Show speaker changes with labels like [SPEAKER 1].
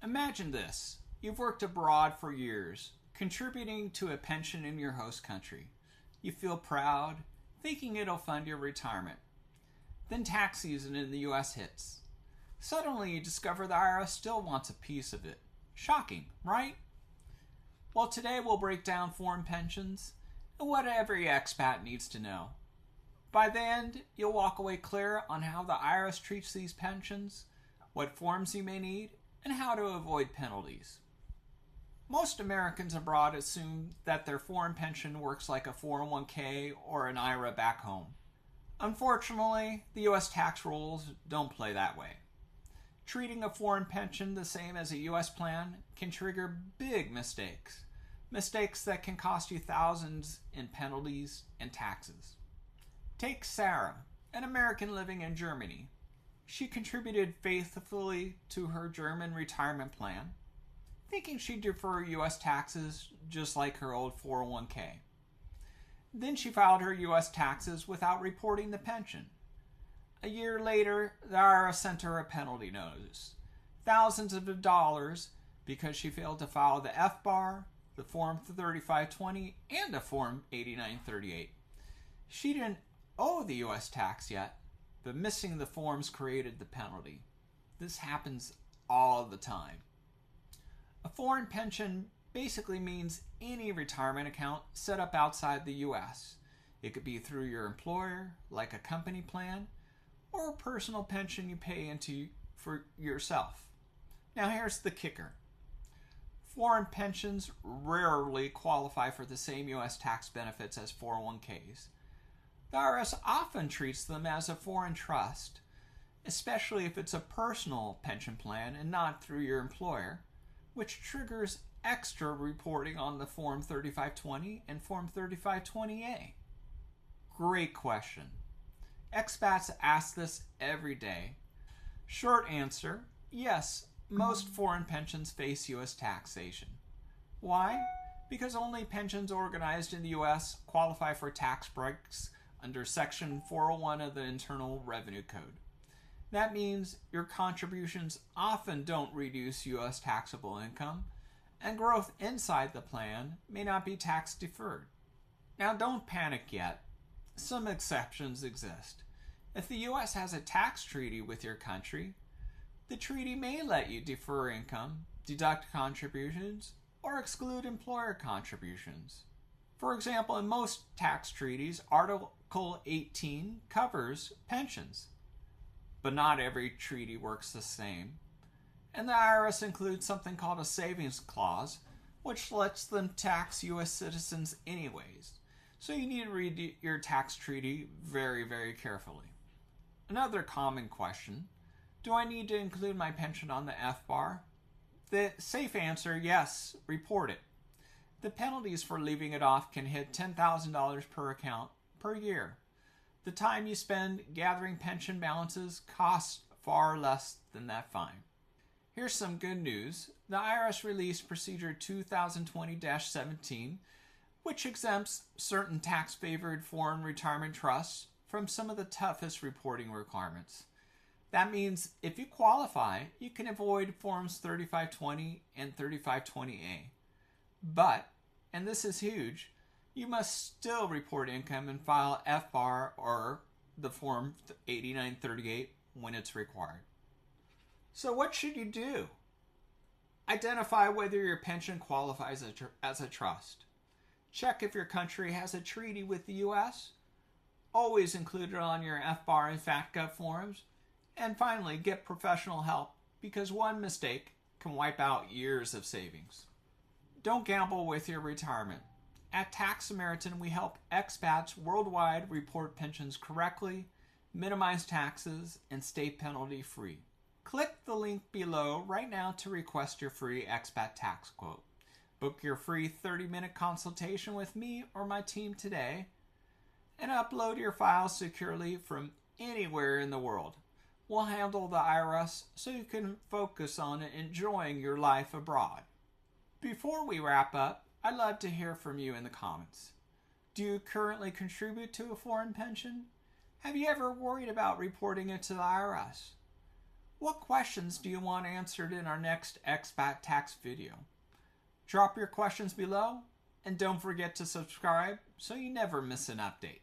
[SPEAKER 1] Imagine this. You've worked abroad for years, contributing to a pension in your host country. You feel proud, thinking it'll fund your retirement. Then tax season in the US hits. Suddenly you discover the IRS still wants a piece of it. Shocking, right? Well, today we'll break down foreign pensions and what every expat needs to know. By the end, you'll walk away clear on how the IRS treats these pensions, what forms you may need, and how to avoid penalties. Most Americans abroad assume that their foreign pension works like a 401k or an IRA back home. Unfortunately, the US tax rules don't play that way. Treating a foreign pension the same as a US plan can trigger big mistakes. Mistakes that can cost you thousands in penalties and taxes. Take Sarah, an American living in Germany. She contributed faithfully to her German retirement plan, thinking she'd defer US taxes just like her old 401k. Then she filed her US taxes without reporting the pension. A year later, the IRS sent her a penalty notice, thousands of dollars, because she failed to file the FBAR, the Form 3520, and the Form 8938. She didn't owe the US tax yet, but missing the forms created the penalty. This happens all the time. A foreign pension basically means any retirement account set up outside the US. It could be through your employer, like a company plan, or a personal pension you pay into for yourself. Now here's the kicker. Foreign pensions rarely qualify for the same US tax benefits as 401ks. The IRS often treats them as a foreign trust, especially if it's a personal pension plan and not through your employer, which triggers extra reporting on the Form 3520 and Form 3520A. Great question. Expats ask this every day. Short answer, yes, most foreign pensions face U.S. taxation. Why? Because only pensions organized in the U.S. qualify for tax breaks under Section 401 of the Internal Revenue Code. That means your contributions often don't reduce U.S. taxable income, and growth inside the plan may not be tax deferred. Now don't panic yet. Some exceptions exist. If the U.S. has a tax treaty with your country, the treaty may let you defer income, deduct contributions, or exclude employer contributions. For example, in most tax treaties, Article 18 covers pensions, but not every treaty works the same. And the IRS includes something called a savings clause, which lets them tax U.S. citizens anyways. So you need to read your tax treaty very, very carefully. Another common question, do I need to include my pension on the FBAR? The safe answer, yes, report it. The penalties for leaving it off can hit $10,000 per account per year. The time you spend gathering pension balances costs far less than that fine. Here's some good news. The IRS released Procedure 2020-17, which exempts certain tax-favored foreign retirement trusts from some of the toughest reporting requirements. That means if you qualify, you can avoid Forms 3520 and 3520A. But, and this is huge, you must still report income and file FBAR or the Form 8938 when it's required. So what should you do? Identify whether your pension qualifies as a trust. Check if your country has a treaty with the U.S. Always include it on your FBAR and FATCA forms. And finally, get professional help, because one mistake can wipe out years of savings. Don't gamble with your retirement. At Tax Samaritan, we help expats worldwide report pensions correctly, minimize taxes, and stay penalty free. Click the link below right now to request your free expat tax quote. Book your free 30-minute consultation with me or my team today, and upload your files securely from anywhere in the world. We'll handle the IRS so you can focus on enjoying your life abroad. Before we wrap up, I'd love to hear from you in the comments. Do you currently contribute to a foreign pension? Have you ever worried about reporting it to the IRS? What questions do you want answered in our next expat tax video? Drop your questions below, and don't forget to subscribe so you never miss an update.